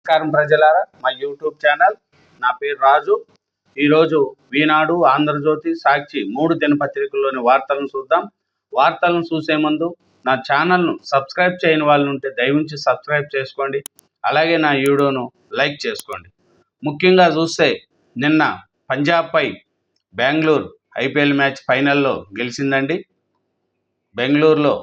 నమస్కారం ప్రజలారా, మా యూట్యూబ్ ఛానల్. నా పేరు రాజు. ఈరోజు ఈనాడు, ఆంధ్రజ్యోతి, సాక్షి 3 దినపత్రికల్లోని వార్తలను చూద్దాం. వార్తలను చూసే ముందు నా ఛానల్ను సబ్స్క్రైబ్ చేయని వాళ్ళు ఉంటే దయవుంచి సబ్స్క్రైబ్ చేసుకోండి. అలాగే నా వీడియోను లైక్ చేసుకోండి. ముఖ్యంగా చూస్తే నిన్న పంజాబ్పై బెంగళూరు ఐపీఎల్ మ్యాచ్ ఫైనల్లో గెలిచిందండి. బెంగళూరులో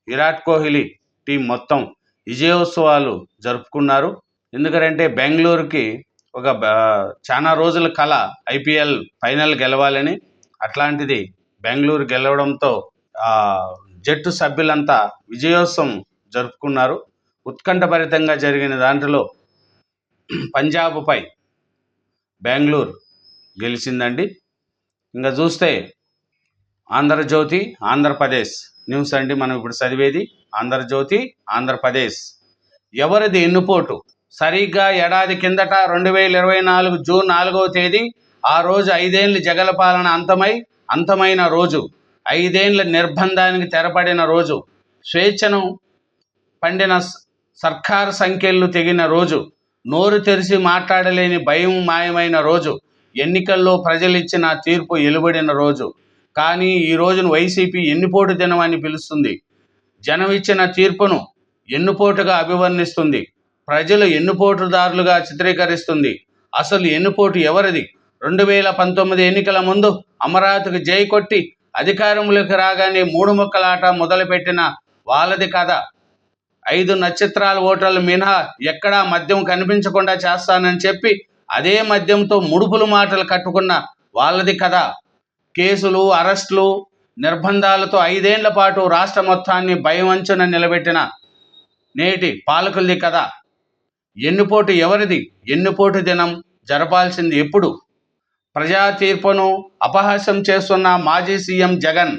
విరాట్ కోహ్లీ టీం మొత్తం విజయోత్సవాలు జరుపుకున్నారు. ఎందుకంటే బెంగళూరుకి ఒక చాలా రోజుల కళ ఐపీఎల్ ఫైనల్ గెలవాలని. అట్లాంటిది బెంగళూరు గెలవడంతో జట్టు సభ్యులంతా విజయోత్సవం జరుపుకున్నారు. ఉత్కంఠభరితంగా జరిగిన దాంట్లో పంజాబ్పై బెంగళూరు గెలిచిందండి. ఇంకా చూస్తే ఆంధ్రజ్యోతి, ఆంధ్రప్రదేశ్ న్యూస్ అండి. మనం ఇప్పుడు చదివేది ఆంధ్రజ్యోతి, ఆంధ్రప్రదేశ్. ఎవరిది ఎన్నుపోటు? సరిగ్గా ఏడాది కిందట 2024 జూన్ 4వ తేదీ, ఆ రోజు 5 ఏళ్ల జగల పాలన అంతమైన రోజు, 5 ఏళ్ల నిర్బంధానికి తెరపడిన రోజు, స్వేచ్ఛను పండిన సర్కారు సంఖ్యలు తెగిన రోజు, నోరు తెరిచి మాట్లాడలేని భయం మాయమైన రోజు, ఎన్నికల్లో ప్రజలిచ్చిన తీర్పు వెలువడిన రోజు. కానీ ఈ రోజును వైసీపీ ఎన్నుపోటు దినం అని పిలుస్తుంది. జనం ఇచ్చిన తీర్పును ఎన్నుపోటుగా అభివర్ణిస్తుంది. ప్రజలు ఎన్నుపోటుదారులుగా చిత్రీకరిస్తుంది. అసలు ఎన్నుపోటు ఎవరిది? 2019 ఎన్నికల ముందు అమరావతికి జై కొట్టి అధికారంలోకి రాగానే 3 ముక్కలాట మొదలుపెట్టిన వాళ్ళది కదా. 5 నక్షత్రాల ఓటర్లు మినహా ఎక్కడా మద్యం కనిపించకుండా చేస్తానని చెప్పి అదే మద్యంతో ముడుపులు మాటలు కట్టుకున్న వాళ్ళది కదా. కేసులు, అరెస్టులు, నిర్బంధాలతో 5 ఏళ్ల పాటు రాష్ట్ర మొత్తాన్ని భయం అంచున నిలబెట్టిన నేటి పాలకులది కదా. ఎన్నుపోటు ఎవరిది? ఎన్నుపోటు దినం జరపాల్సింది ఎప్పుడు? ప్రజా తీర్పును అపహాస్యం చేస్తున్న మాజీ సీఎం జగన్.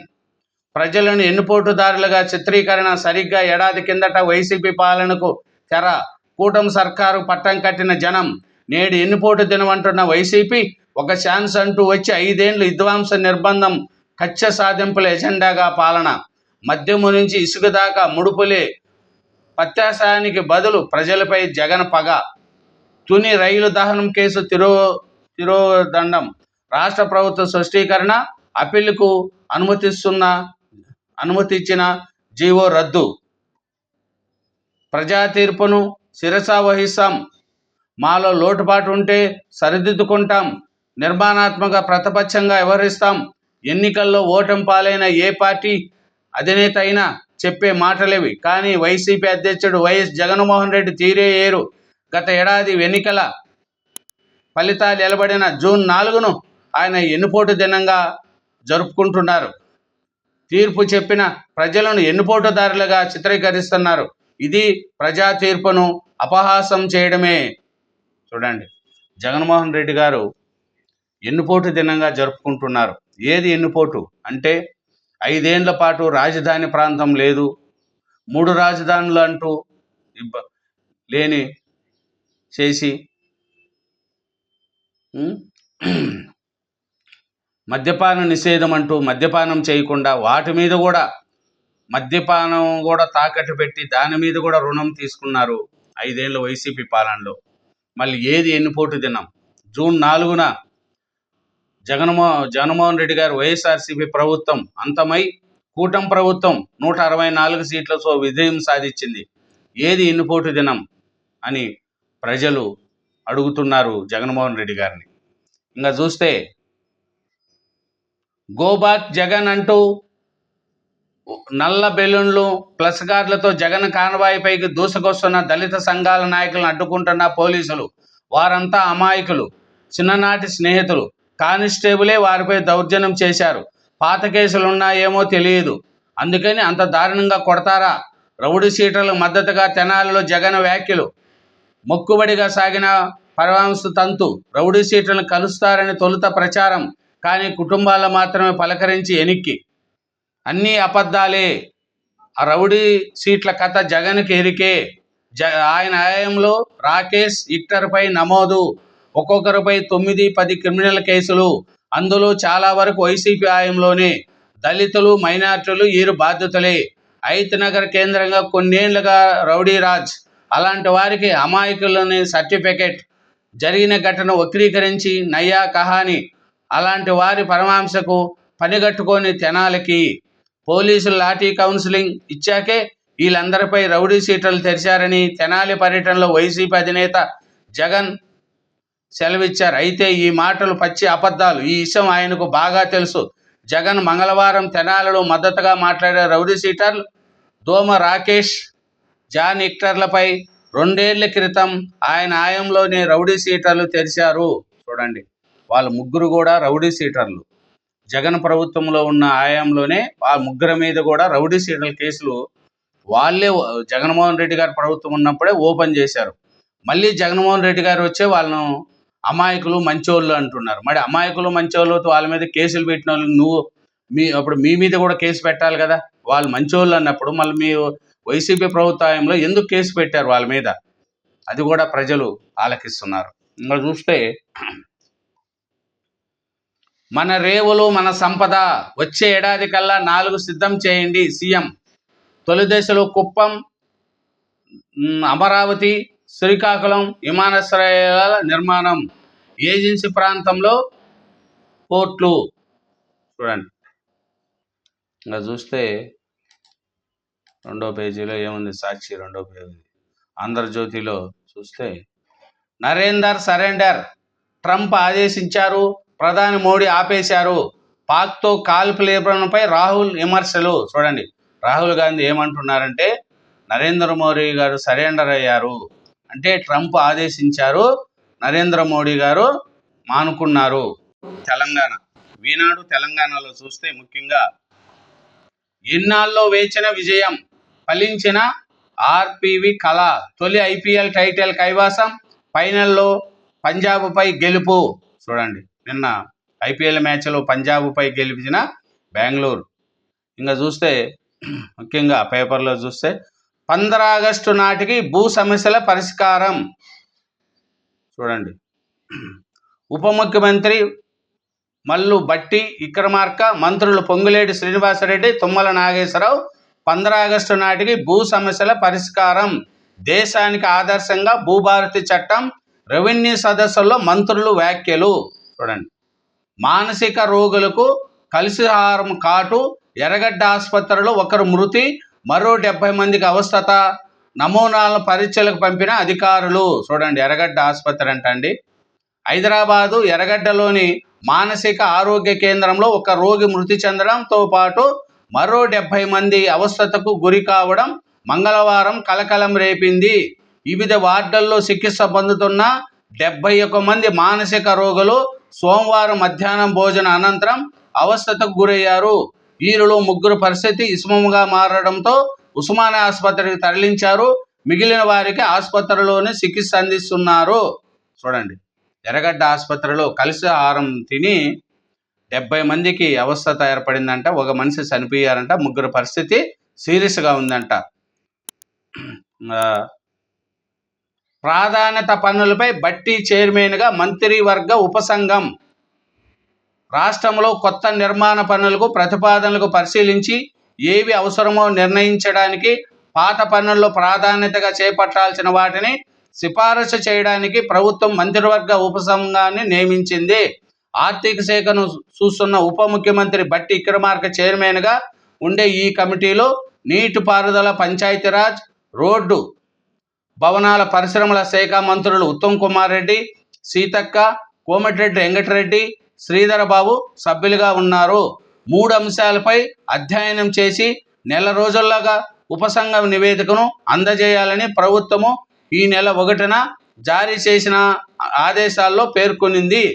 ప్రజలను ఎన్నుపోటుదారులుగా చిత్రీకరణ. సరిగ్గా ఏడాది కిందట వైసీపీ పాలనకు తెర, కూటమి సర్కారు పట్టం కట్టిన జనం నేడు ఎన్నుపోటు దినం అంటున్న వైసీపీ ఒక ఛాన్స్ అంటూ వచ్చి 5 ఏళ్లు విధ్వంస నిర్బంధం, కక్ష సాధింపుల ఎజెండాగా పాలన. మద్యము నుంచి ఇసుక దాకా ముడుపులే పత్యాసాయానికి బదులు ప్రజలపై జగన్ పగ. తుని రైలు దహనం కేసు తిరోదండం. రాష్ట్ర ప్రభుత్వ స్పష్టీకరణ. అప్పీలుకు అనుమతిచ్చిన జీవో రద్దు. ప్రజా తీర్పును శిరస వహిస్తాం. మాలో లోటుపాటు ఉంటే సరిదిద్దుకుంటాం. నిర్మాణాత్మక ప్రతిపక్షంగా వ్యవహరిస్తాం. ఎన్నికల్లో ఓటమి పాలైన ఏ పార్టీ అధినేత అయినా చెప్పే మాటలేవి. కానీ వైసీపీ అధ్యక్షుడు వైఎస్ జగన్మోహన్ రెడ్డి తీరే ఏరు. గత ఏడాది ఎన్నికల ఫలితాలు వెలువడిన జూన్ 4ను ఆయన ఎన్నుపోటు దినంగా జరుపుకుంటున్నారు. తీర్పు చెప్పిన ప్రజలను ఎన్నుపోటుదారులుగా చిత్రీకరిస్తున్నారు. ఇది ప్రజా తీర్పును అపహాసం చేయడమే. చూడండి, జగన్మోహన్ రెడ్డి గారు ఎన్నుపోటు దినంగా జరుపుకుంటున్నారు. ఏది ఎన్నుపోటు అంటే 5 ఏళ్ల పాటు రాజధాని ప్రాంతం లేదు, 3 రాజధానులు అంటూ లేని చేసి మద్యపాన నిషేధం అంటూ మద్యపానం చేయకుండా వాటి మీద కూడా మద్యపానం కూడా తాకట్టు పెట్టి దాని మీద కూడా రుణం తీసుకున్నారు 5 ఏళ్ళ వైసీపీ పాలనలో. మళ్ళీ ఏది ఎన్నుపోటు దినం? జూన్ 4న జగన్మోహన్ రెడ్డి గారు వైఎస్ఆర్సీపీ ప్రభుత్వం అంతమై కూటమి ప్రభుత్వం 164 సీట్లతో విజయం సాధించింది. ఏది ఎన్నుపోటు దినం అని ప్రజలు అడుగుతున్నారు జగన్మోహన్ రెడ్డి గారిని. ఇంకా చూస్తే గోబాక్ జగన్ అంటూ నల్ల బెలూన్లు, ప్లస్ కార్డులతో జగన్ కాన్వాయ్పైకి దూసుకొస్తున్న దళిత సంఘాల నాయకులను అడ్డుకుంటున్న పోలీసులు. వారంతా అమాయకులు, చిన్ననాటి స్నేహితులు. కానిస్టేబులే వారిపై దౌర్జన్యం చేశారు. పాత కేసులున్నాయేమో తెలియదు, అందుకని అంత దారుణంగా కొడతారా? రౌడీ షీటర్లకు మద్దతుగా తెనాలిలో జగన్ వ్యాఖ్యలు. మొక్కుబడిగా సాగిన పరమాంస తంతు. రౌడీ షీటర్లను కలుస్తారని తొలుత ప్రచారం, కానీ కుటుంబాల్లో మాత్రమే పలకరించి ఎనిక్కి. అన్నీ అబద్ధాలే. ఆ రౌడీ సీట్ల కథ జగన్కి ఎరికే. ఆయన హయాంలో రాకేష్, విక్టర్పై నమోదు. ఒక్కొక్కరిపై 9-10 క్రిమినల్ కేసులు. అందులో చాలా వరకు వైసీపీ హయాంలోనే. దళితులు, మైనార్టీలు వీరు బాధ్యతలే. ఐత్ నగర్ కేంద్రంగా కొన్నేళ్లుగా రౌడీ రాజ్. అలాంటి వారికి అమాయకులని సర్టిఫికెట్, జరిగిన ఘటన వక్రీకరించి నయ్యా కహాని అలాంటి వారి పరమాంశకు పనిగట్టుకొని తెనాలికి పోలీసులు లాఠీ కౌన్సిలింగ్ ఇచ్చాకే వీళ్ళందరిపై రౌడీ షీటర్లు తెరిచారని తెనాలి పర్యటనలో వైసీపీ అధినేత జగన్ సెలవిచ్చారు. అయితే ఈ మాటలు పచ్చి అబద్ధాలు. ఈ విషయం ఆయనకు బాగా తెలుసు. జగన్ మంగళవారం తెనాలిలో మద్దతుగా మాట్లాడే రౌడీ షీటర్లు దోమ రాకేష్, జాన్ విక్టర్లపై 2 ఏళ్ల క్రితం ఆయన హయాంలోనే రౌడీ షీటర్లు తెరిచారు. చూడండి, వాళ్ళ ముగ్గురు కూడా రౌడీ షీటర్లు. జగన్ ప్రభుత్వంలో ఉన్న హయాంలోనే ఆ ముగ్గురు మీద కూడా రౌడీ షీటర్ల కేసులు వాళ్ళే జగన్మోహన్ రెడ్డి గారి ప్రభుత్వం ఉన్నప్పుడే ఓపెన్ చేశారు. మళ్ళీ జగన్మోహన్ రెడ్డి గారు వచ్చే వాళ్ళను అమాయకులు మంచోళ్ళు అంటున్నారు. మరి అమాయకులు మంచోళ్ళతో వాళ్ళ మీద కేసులు పెట్టిన వాళ్ళు అప్పుడు మీ మీద కూడా కేసు పెట్టాలి కదా. వాళ్ళు మంచోళ్ళు అన్నప్పుడు మళ్ళీ మీ వైసీపీ ప్రభుత్వంలో ఎందుకు కేసు పెట్టారు వాళ్ళ మీద? అది కూడా ప్రజలు ఆలకిస్తున్నారు. ఇంకా చూస్తే మన రేవులు మన సంపద, వచ్చే ఏడాది కల్లా 4 సిద్ధం చేయండి సీఎం. తొలి దశలో కుప్పం, అమరావతి, శ్రీకాకుళం విమానాశ్రయాల నిర్మాణం, ఏజెన్సీ ప్రాంతంలో పోర్ట్లు. చూడండి, ఇంకా చూస్తే 2వ పేజీలో ఏముంది? సాక్షి 2వ పేజీ. ఆంధ్రజ్యోతిలో చూస్తే నరేందర్ సరెండర్, ట్రంప్ ఆదేశించారు, ప్రధాని మోడీ ఆపేశారు, పాక్తో కాల్పులేపడంపై రాహుల్ విమర్శలు. చూడండి, రాహుల్ గాంధీ ఏమంటున్నారంటే నరేంద్ర మోడీ గారు సరెండర్ అయ్యారు అంటే ట్రంప్ ఆదేశించారు, నరేంద్ర మోడీ గారు మానుకున్నారు. తెలంగాణ ఈనాడు తెలంగాణలో చూస్తే ముఖ్యంగా ఇన్నాళ్ళలో వేచిన విజయం, ఫలించిన ఆర్పివి కళ, తొలి ఐపీఎల్ టైటిల్ కైవాసం, ఫైనల్లో పంజాబ్పై గెలుపు. చూడండి, నిన్న ఐపీఎల్ మ్యాచ్లో పంజాబ్పై గెలిచిన బెంగళూరు. ఇంకా చూస్తే ముఖ్యంగా పేపర్లో చూస్తే 15 ఆగస్టు నాటికి భూ సమస్యల పరిష్కారం. చూడండి, ఉప ముఖ్యమంత్రి మల్లు బట్టి విక్రమార్క, మంత్రులు పొంగులేటి శ్రీనివాసరెడ్డి, తుమ్మల నాగేశ్వరరావు 15 ఆగస్టు నాటికి భూ సమస్యల పరిష్కారం, దేశానికి ఆదర్శంగా భూభారతి చట్టం, రెవెన్యూ సదస్సుల్లో మంత్రులు వ్యాఖ్యలు. చూడండి, మానసిక రోగులకు కలిసిహారం కాటు, ఎర్రగడ్డ ఆసుపత్రిలో 1 మృతి, మరో 70 మందికి అవస్థత, నమూనాలను పరీక్షలకు పంపిన అధికారులు. చూడండి, ఎర్రగడ్డ ఆసుపత్రి అంటండి. హైదరాబాదు ఎర్రగడ్డలోని మానసిక ఆరోగ్య కేంద్రంలో 1 రోగి మృతి చెందడంతో పాటు మరో 70 మంది అవస్థతకు గురి కావడం మంగళవారం కలకలం రేపింది. వివిధ వార్డుల్లో చికిత్స పొందుతున్న 71 మంది మానసిక రోగులు సోమవారం మధ్యాహ్నం భోజన అనంతరం అవస్థతకు గురయ్యారు. వీరిలో 3 పరిస్థితి విషమంగా మారడంతో ఉస్మానియా ఆసుపత్రికి తరలించారు. మిగిలిన వారికి ఆసుపత్రిలోనే చికిత్స అందిస్తున్నారు. చూడండి, ఎర్రగడ్డ ఆసుపత్రిలో కలిసి ఆహారం తిని 70 మందికి అవస్థత ఏర్పడిందంట. 1 మనిషి చనిపోయారంట. 3 పరిస్థితి సీరియస్గా ఉందంట. ప్రాధాన్యత పన్నులపై బట్టి చైర్మన్గా మంత్రివర్గ ఉపసంఘం. రాష్ట్రంలో కొత్త నిర్మాణ పన్నులకు ప్రతిపాదనలకు పరిశీలించి ఏవి అవసరమో నిర్ణయించడానికి, పాత పన్నుల్లో ప్రాధాన్యతగా చేపట్టాల్సిన వాటిని సిఫారసు చేయడానికి ప్రభుత్వం మంత్రివర్గ ఉపసంఘాన్ని నియమించింది. ఆర్థిక శాఖను చూస్తున్న ఉప ముఖ్యమంత్రి బట్టి విక్రమార్క చైర్మన్గా ఉండే ఈ కమిటీలో నీటిపారుదల, పంచాయతీరాజ్, రోడ్డు, భవనాల, పరిశ్రమల శాఖ మంత్రులు ఉత్తమ్ కుమార్ రెడ్డి, సీతక్క, కోమటిరెడ్డి వెంకటరెడ్డి, శ్రీధర్ బాబు సభ్యులుగా ఉన్నారు. 3 అంశాలపై అధ్యయనం చేసి నెల రోజుల్లోగా ఉపసంఘం నివేదికను అందజేయాలని ప్రభుత్వము ఈ నెల 1న జారీ చేసిన ఆదేశాల్లో పేర్కొనింది.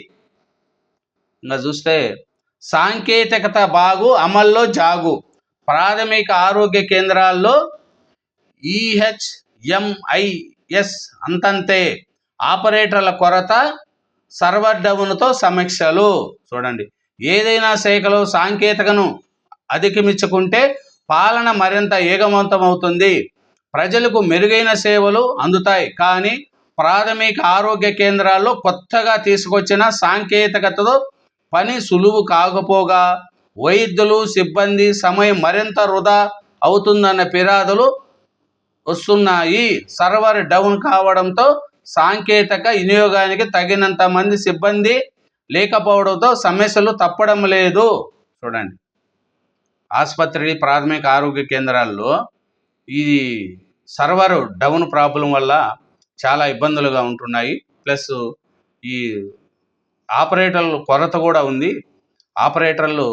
ఇంకా చూస్తే సాంకేతికత బాగు, అమల్లో జాగు. ప్రాథమిక ఆరోగ్య కేంద్రాల్లో ఈహెచ్ఎంఐఎస్ అంతంతే, ఆపరేటర్ల కొరత, సర్వర్ డౌన్తో సమీక్షలు. చూడండి, ఏదైనా శాఖలో సాంకేతికను అధిగమించుకుంటే పాలన మరింత వేగవంతమవుతుంది, ప్రజలకు మెరుగైన సేవలు అందుతాయి. కానీ ప్రాథమిక ఆరోగ్య కేంద్రాల్లో కొత్తగా తీసుకొచ్చిన సాంకేతికతతో పని సులువు కాకపోగా వైద్యులు, సిబ్బంది సమయం మరింత వృధా అవుతుందన్న ఫిర్యాదులు వస్తున్నాయి. సర్వర్ డౌన్ కావడంతో సాంకేతిక వినియోగానికి తగినంత మంది సిబ్బంది లేకపోవడంతో సమస్యలు తప్పడం లేదు. చూడండి, ఆసుపత్రి ప్రాథమిక ఆరోగ్య కేంద్రాల్లో ఈ సర్వర్ డౌన్ ప్రాబ్లం వల్ల చాలా ఇబ్బందులుగా ఉంటున్నాయి. ప్లస్ ఈ ఆపరేటర్లు కొరత కూడా ఉంది. ఆపరేటర్లు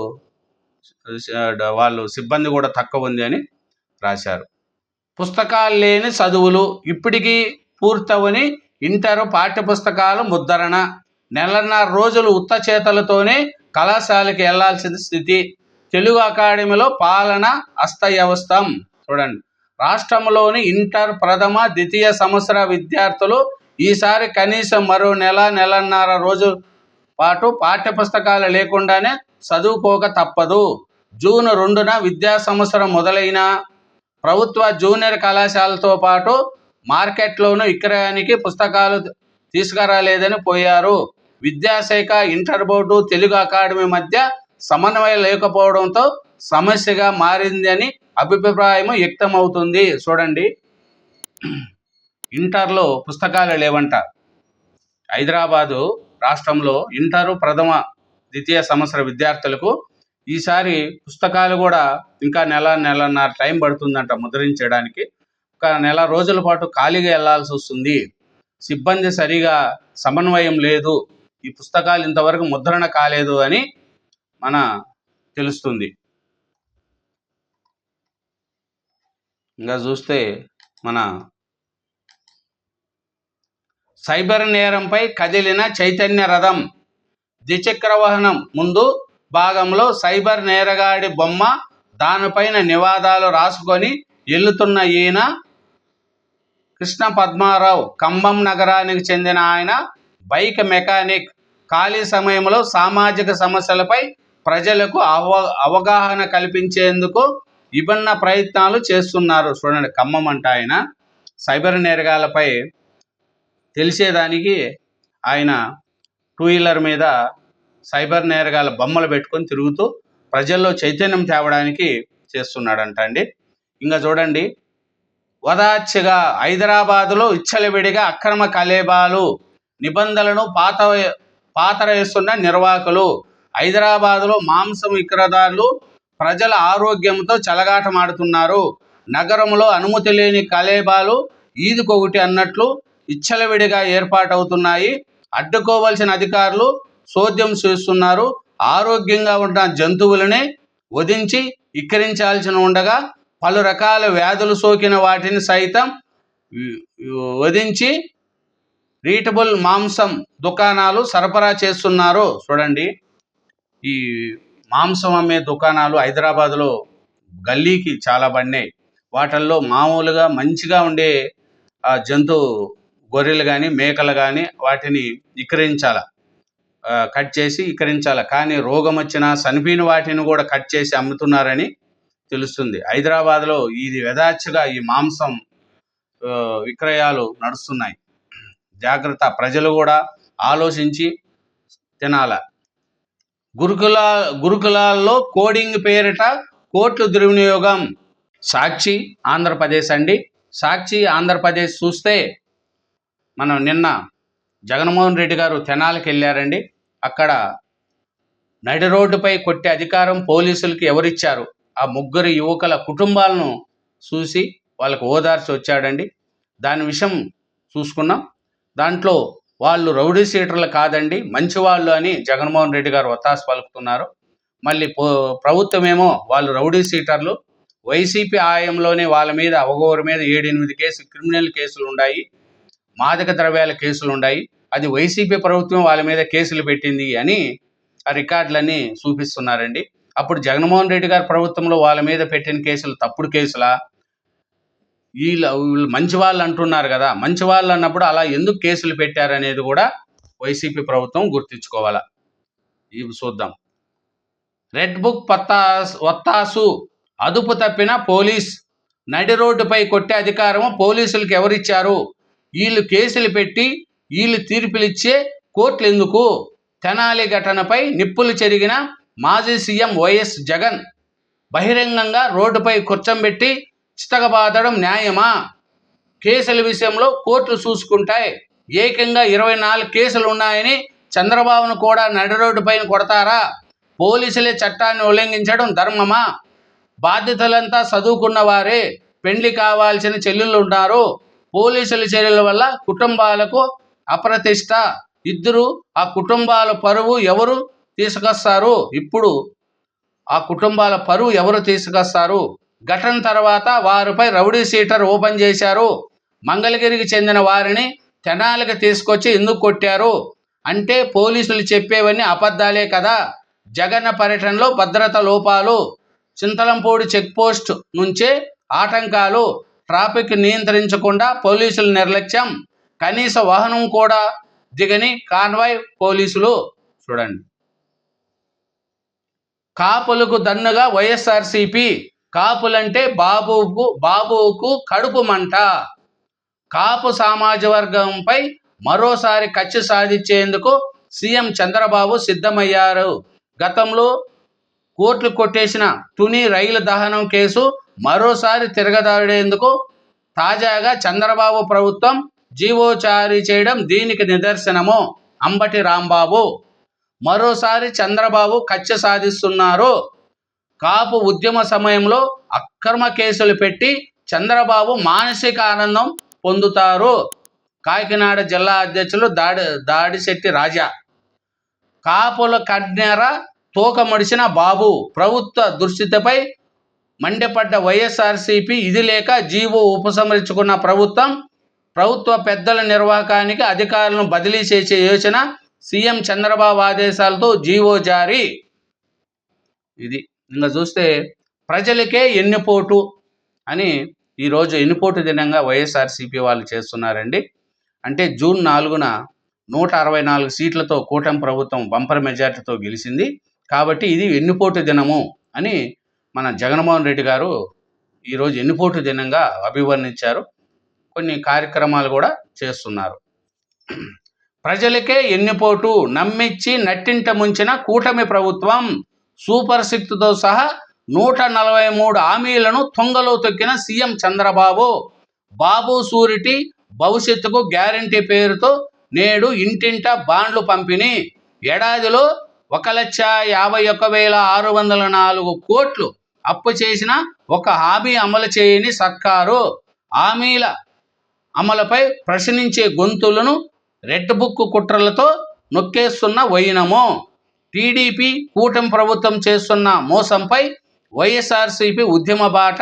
వాళ్ళు సిబ్బంది కూడా తక్కువ ఉంది అని రాశారు. పుస్తకాలు లేని చదువులు ఇప్పటికీ పూర్తవని ఇంటర్ పాఠ్యపుస్తకాలు ముద్రణ. నెలన్నర రోజులు ఉత్త చేతలతోనే కళాశాలకి వెళ్లాల్సిన స్థితి. తెలుగు అకాడమీలో పాలన అస్తవ్యస్తం. చూడండి, రాష్ట్రంలోని ఇంటర్ ప్రథమ ద్వితీయ సంవత్సర విద్యార్థులు ఈసారి కనీసం మరో నెలన్నర రోజుల పాటు పాఠ్యపుస్తకాలు లేకుండానే చదువుకోక తప్పదు. జూన్ 2న విద్యా సంవత్సరం మొదలైన ప్రభుత్వ జూనియర్ కళాశాలతో పాటు మార్కెట్లోనూ విక్రయానికి పుస్తకాలు తీసుకురాలేదని పోయారు. విద్యాశాఖ, ఇంటర్ బోర్డు, తెలుగు అకాడమీ మధ్య సమన్వయం లేకపోవడంతో సమస్యగా మారింది అని అభిప్రాయం వ్యక్తమవుతుంది. చూడండి, ఇంటర్లో పుస్తకాలు లేవంట. హైదరాబాదు రాష్ట్రంలో ఇంటరు ప్రథమ ద్వితీయ సంవత్సర విద్యార్థులకు ఈసారి పుస్తకాలు కూడా ఇంకా నెలన్నర టైం పడుతుందంట ముద్రించడానికి. ఒక నెల రోజుల పాటు ఖాళీగా వెళ్లాల్సి వస్తుంది. సిబ్బంది సరిగా సమన్వయం లేదు. ఈ పుస్తకాలు ఇంతవరకు ముద్రణ కాలేదు అని మన తెలుస్తుంది. ఇంకా చూస్తే మన సైబర్ నేరంపై కదిలిన చైతన్య రథం. ద్విచక్ర వాహనం ముందు భాగంలో సైబర్ నేరగాడి బొమ్మ, దానిపైన నివాదాలు రాసుకొని వెళ్తున్న ఈయన కృష్ణ పద్మారావు ఖమ్మం నగరానికి చెందిన ఆయన బైక్ మెకానిక్. ఖాళీ సమయంలో సామాజిక సమస్యలపై ప్రజలకు అవగాహన కల్పించేందుకు విభిన్న ప్రయత్నాలు చేస్తున్నారు. చూడండి, ఖమ్మం అంట ఆయన సైబర్ నేరగాలపై తెలిసేదానికి ఆయన 2 వీలర్ మీద సైబర్ నేరగాల బొమ్మలు పెట్టుకొని తిరుగుతూ ప్రజల్లో చైతన్యం తేవడానికి చేస్తున్నాడంట అండి. ఇంకా చూడండి, వదాచ్యగా హైదరాబాదులో విచ్చలవిడిగా అక్రమ కలేబాలు నిబంధనలను పాతరేస్తున్న నిర్వాహకులు. హైదరాబాదులో మాంసం విక్రయదారులు ప్రజల ఆరోగ్యంతో చెలగాటమాడుతున్నారు. నగరంలో అనుమతి లేని కలేబాలు ఈదుకొకటి అన్నట్లు విచ్చలవిడిగా ఏర్పాటవుతున్నాయి. అడ్డుకోవాల్సిన అధికారులు చోద్యం చేస్తున్నారు. ఆరోగ్యంగా ఉన్న జంతువులనే వధించి విక్రయించాల్సి ఉండగా పలు రకాల వ్యాధులు సోకిన వాటిని సైతం వధించి రీటబుల్ మాంసం దుకాణాలు సరఫరా చేస్తున్నారు. చూడండి, ఈ మాంసం అమ్మే దుకాణాలు హైదరాబాద్లో గల్లీకి చాలా పడినాయి. వాటిల్లో మామూలుగా మంచిగా ఉండే జంతు గొర్రెలు కానీ మేకలు కానీ వాటిని విక్రయించాలి, కట్ చేసి విక్రయించాలి. కానీ రోగం వచ్చినా చనిపోయిన వాటిని కూడా కట్ చేసి అమ్ముతున్నారని తెలుస్తుంది. హైదరాబాద్లో ఇది యథాచ్ఛగా ఈ మాంసం విక్రయాలు నడుస్తున్నాయి. జాగ్రత్త, ప్రజలు కూడా ఆలోచించి తినాల. గురుకులాల్లో కోడింగ్ పేరిట కోట్లు దుర్వినియోగం. సాక్షి ఆంధ్రప్రదేశ్ అండి. సాక్షి ఆంధ్రప్రదేశ్ చూస్తే మనం నిన్న జగన్మోహన్ రెడ్డి గారు తెనాలికి వెళ్ళారండి. అక్కడ నడి రోడ్డుపై కొట్టే అధికారం పోలీసులకి ఎవరిచ్చారు? ఆ 3 యువకుల కుటుంబాలను చూసి వాళ్ళకు ఓదార్చి వచ్చాడండి. దాని విషయం చూసుకున్నాం. దాంట్లో వాళ్ళు రౌడీ షీటర్లు కాదండి, మంచివాళ్ళు అని జగన్మోహన్ రెడ్డి గారు ఒత్తాసు పలుకుతున్నారు. మళ్ళీ ప్రభుత్వమేమో వాళ్ళు రౌడీ షీటర్లు, వైసీపీ ఆయంలోనే వాళ్ళ మీద ఒకరి మీద 7-8 క్రిమినల్ కేసులు ఉన్నాయి, మాదక ద్రవ్యాల కేసులు ఉన్నాయి. అది వైసీపీ ప్రభుత్వం వాళ్ళ మీద కేసులు పెట్టింది అని ఆ రికార్డులన్నీ చూపిస్తున్నారండి. అప్పుడు జగన్మోహన్ రెడ్డి గారి ప్రభుత్వంలో వాళ్ళ మీద పెట్టిన కేసులు తప్పుడు కేసులా? వీళ్ళు మంచి వాళ్ళు అంటున్నారు కదా, మంచి వాళ్ళు అన్నప్పుడు అలా ఎందుకు కేసులు పెట్టారనేది కూడా వైసీపీ ప్రభుత్వం గుర్తించుకోవాలా. ఇవి చూద్దాం. రెడ్ బుక్ ఒత్తాసు అదుపు తప్పిన పోలీస్. నడి రోడ్డుపై కొట్టే అధికారం పోలీసులకు ఎవరిచ్చారు? వీళ్ళు కేసులు పెట్టి వీళ్ళు తీర్పులిచ్చే కోర్టులు ఎందుకు? తెనాలి ఘటనపై నిప్పులు చెరిగిన మాజీ సీఎం వైఎస్ జగన్ బహిరంగంగా రోడ్డుపై కూర్చోబెట్టి చితకబాదడం న్యాయమా? కేసుల విషయంలో కోర్టులు చూసుకుంటాయి. ఏకంగా 24 కేసులు ఉన్నాయని చంద్రబాబును కూడా నడి రోడ్డు పైన కొడతారా? పోలీసులే చట్టాన్ని ఉల్లంఘించడం ధర్మమా? బాధ్యతలంతా చదువుకున్న వారే. పెండ్లి కావాల్సిన చెల్లెళ్ళు ఉన్నారు. పోలీసుల చర్యల వల్ల కుటుంబాలకు అప్రతిష్ట. ఇద్దరు ఆ కుటుంబాల పరువు ఎవరు తీసుకొస్తారు? ఇప్పుడు ఆ కుటుంబాల పరువు ఎవరు తీసుకొస్తారు? ఘటన తర్వాత వారిపై రౌడీ షీటర్ ఓపెన్ చేశారు. మంగళగిరికి చెందిన వారిని తెనాలికి తీసుకొచ్చి ఎందుకు కొట్టారు అంటే పోలీసులు చెప్పేవన్నీ అబద్ధాలే కదా. జగన్ పర్యటనలో భద్రత లోపాలు, చింతలంపూడి చెక్పోస్ట్ నుంచే ఆటంకాలు, ట్రాఫిక్ నియంత్రించకుండా పోలీసుల నిర్లక్ష్యం, కనీస వాహనం కూడా దిగని కాన్వాయ్ పోలీసులు. చూడండి, కాపులకు దన్నుగా వైఎస్ఆర్సీపీ. కాపులంటే బాబుకు కడుపు మంట. కాపు సామాజ వర్గంపై మరోసారి కక్ష సాధించేందుకు సీఎం చంద్రబాబు సిద్ధమయ్యారు. గతంలో కోర్టులు కొట్టేసిన తుని రైలు దహనం కేసు మరోసారి తిరగదాడేందుకు తాజాగా చంద్రబాబు ప్రభుత్వం జీవో జారీ చేయడం దీనికి నిదర్శనము. అంబటి రాంబాబు మరోసారి చంద్రబాబు కక్ష సాధిస్తున్నారు. కాపు ఉద్యమ సమయంలో అక్రమ కేసులు పెట్టి చంద్రబాబు మానసిక ఆనందం పొందుతారు. కాకినాడ జిల్లా అధ్యక్షులు దాడిశెట్టి రాజా. కాపుల కన్నెర తోక మడిచిన బాబు. ప్రభుత్వ దుస్థితిపై మండిపడ్డ వైఎస్ఆర్సీపీ ఇది లేక జీవో ఉపసంహరించుకున్న ప్రభుత్వ పెద్దల నిర్వాహకానికి అధికారులను బదిలీ చేసే యోచన. సీఎం చంద్రబాబు ఆదేశాలతో జీవో జారీ. ఇది ఇంకా చూస్తే ప్రజలకే ఎన్నిపోటు అని ఈరోజు ఎన్నిపోటు దినంగా వైఎస్ఆర్సీపీ వాళ్ళు చేస్తున్నారండి. అంటే జూన్ 4న 164 సీట్లతో కూటమి ప్రభుత్వం బంపర్ మెజార్టీతో గెలిచింది. కాబట్టి ఇది ఎన్నిపోటు దినము అని మన జగన్మోహన్ రెడ్డి గారు ఈరోజు ఎన్నిపోటు దినంగా అభివర్ణించారు. కొన్ని కార్యక్రమాలు కూడా చేస్తున్నారు. ప్రజలకే ఎన్నిపోటు నమ్మించి నట్టింట ముంచిన కూటమి ప్రభుత్వం. సూపర్ 6తో సహా 143 హామీలను తుంగలో తొక్కిన సీఎం చంద్రబాబు. బాబు షూరిటీ భవిష్యత్తుకు గ్యారంటీ పేరుతో నేడు ఇంటింట బాండ్లు పంపిణీ. ఏడాదిలో 1,51,604 కోట్లు అప్పు చేసిన ఒక హామీ అమలు చేయని సర్కారు. హామీల అమలుపై ప్రశ్నించే గొంతులను రెడ్ బుక్ కుట్రలతో నొక్కేస్తున్న వైనము. టీడీపీ కూటమి ప్రభుత్వం చేస్తున్న మోసంపై వైఎస్ఆర్సీపీ ఉద్యమ బాట.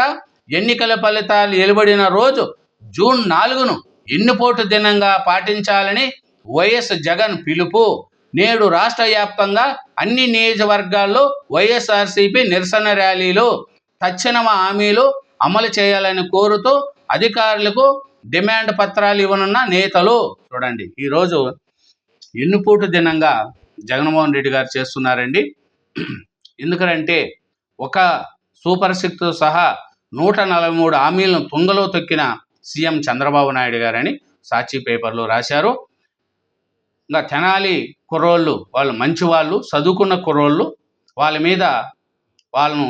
ఎన్నికల ఫలితాలు వెలువడిన రోజు జూన్ 4ను ఎన్నిపోటు దినంగా పాటించాలని వైఎస్ జగన్ పిలుపు. నేడు రాష్ట్ర వ్యాప్తంగా అన్ని నియోజకవర్గాల్లో వైఎస్ఆర్సీపీ నిరసన ర్యాలీలు, తక్షణ హామీలు అమలు చేయాలని కోరుతూ అధికారులకు డిమాండ్ పత్రాలు ఇవ్వనున్న నేతలు. చూడండి, ఈరోజు ఎన్నిపోటు దినంగా జగన్మోహన్ రెడ్డి గారు చేస్తున్నారండి. ఎందుకంటే ఒక సూపర్ 6తో సహా 143 హామీలను తుంగలో తొక్కిన సీఎం చంద్రబాబు నాయుడు గారని సాక్షి పేపర్లో రాశారు. ఇంకా తెనాలి కుర్రోళ్ళు వాళ్ళు మంచి వాళ్ళు, చదువుకున్న కుర్రోళ్ళు, వాళ్ళను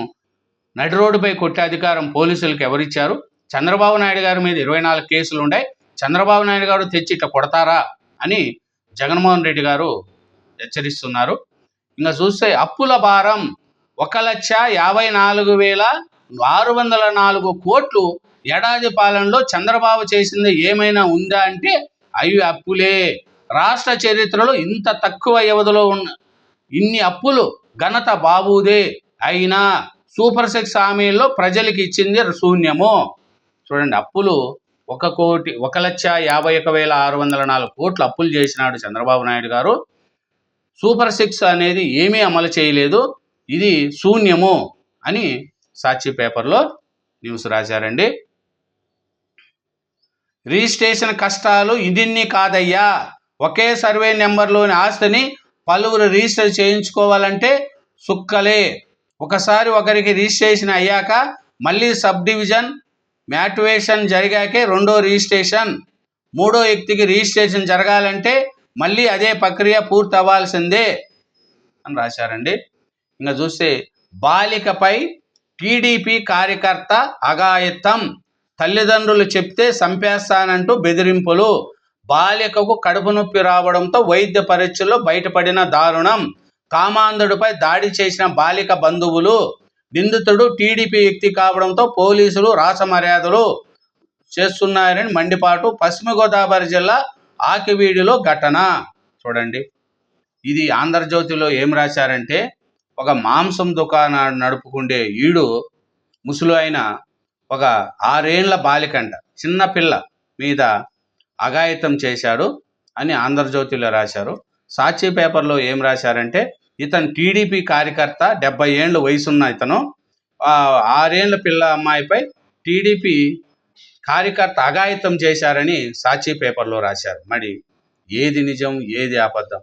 నడి రోడ్డుపై కొట్టే అధికారం పోలీసులకు ఎవరిచ్చారు? చంద్రబాబు నాయుడు గారి మీద 24 కేసులు ఉన్నాయి. చంద్రబాబు నాయుడు గారు తెచ్చి ఇట్లా కొడతారా అని జగన్మోహన్ రెడ్డి గారు హెచ్చరిస్తున్నారు. ఇంకా చూస్తే అప్పుల భారం 1,54,604 కోట్లు ఏడాది పాలనలో చంద్రబాబు చేసింది ఏమైనా ఉందా అంటే అవి అప్పులే. రాష్ట్ర చరిత్రలో ఇంత తక్కువ వ్యవధిలో ఉన్న ఇన్ని అప్పులు ఘనత బాబుదే. అయినా సూపర్ 6 హామీల్లో ప్రజలకు ఇచ్చింది శూన్యము. చూడండి, అప్పులు 1,51,604 కోట్లు అప్పులు చేసినాడు చంద్రబాబు నాయుడు గారు. సూపర్ 6 అనేది ఏమీ అమలు చేయలేదు, ఇది శూన్యము అని సాక్షి పేపర్లో న్యూస్ రాశారండి. రిజిస్ట్రేషన్ కష్టాలు ఇదిన్ని కాదయ్యా. ఒకే సర్వే నెంబర్లోని ఆస్తిని పలువురు రిజిస్టర్ చేయించుకోవాలంటే సుక్కలే. ఒకసారి ఒకరికి రిజిస్ట్రేషన్ అయ్యాక మళ్ళీ సబ్ డివిజన్ మ్యాట్యువేషన్ జరిగాకే రెండో రిజిస్ట్రేషన్, మూడో వ్యక్తికి రిజిస్ట్రేషన్ జరగాలంటే మళ్ళీ అదే ప్రక్రియ పూర్తి అవ్వాల్సిందే అని రాశారండి. ఇంకా చూస్తే బాలికపై టీడీపీ కార్యకర్త అఘాయిత్యం. తల్లిదండ్రులు చెప్తే చంపేస్తానంటూ బెదిరింపులు, బాలికకు కడుపు నొప్పి రావడంతో వైద్య పరీక్షల్లో బయటపడిన దారుణం, కామాంధుడిపై దాడి చేసిన బాలిక బంధువులు, నిందితుడు టీడీపీ వ్యక్తి కావడంతో పోలీసులు రాసమర్యాదలు చేస్తున్నారని మండిపాటు. పశ్చిమ గోదావరి జిల్లా ఆకివీడిలో ఘటన చూడండి. ఇది ఆంధ్రజ్యోతిలో ఏం రాశారంటే, ఒక మాంసం దుకాణాన్ని నడుపుకుండే ఈడు ముసలు అయిన ఒక 6 ఏళ్ల బాలికంట, చిన్నపిల్ల మీద అఘాయిత్యం చేశాడు అని ఆంధ్రజ్యోతిలో రాశారు. సాక్షి పేపర్లో ఏం రాశారంటే, ఇతను టీడీపీ కార్యకర్త, 70 ఏళ్ళు వయసున్న ఇతను 6 ఏళ్ల పిల్ల అమ్మాయిపై టీడీపీ కార్యకర్త అఘాయిత్యం చేశారని సాక్షి పేపర్లో రాశారు. మరి ఏది నిజం, ఏది అబద్ధం?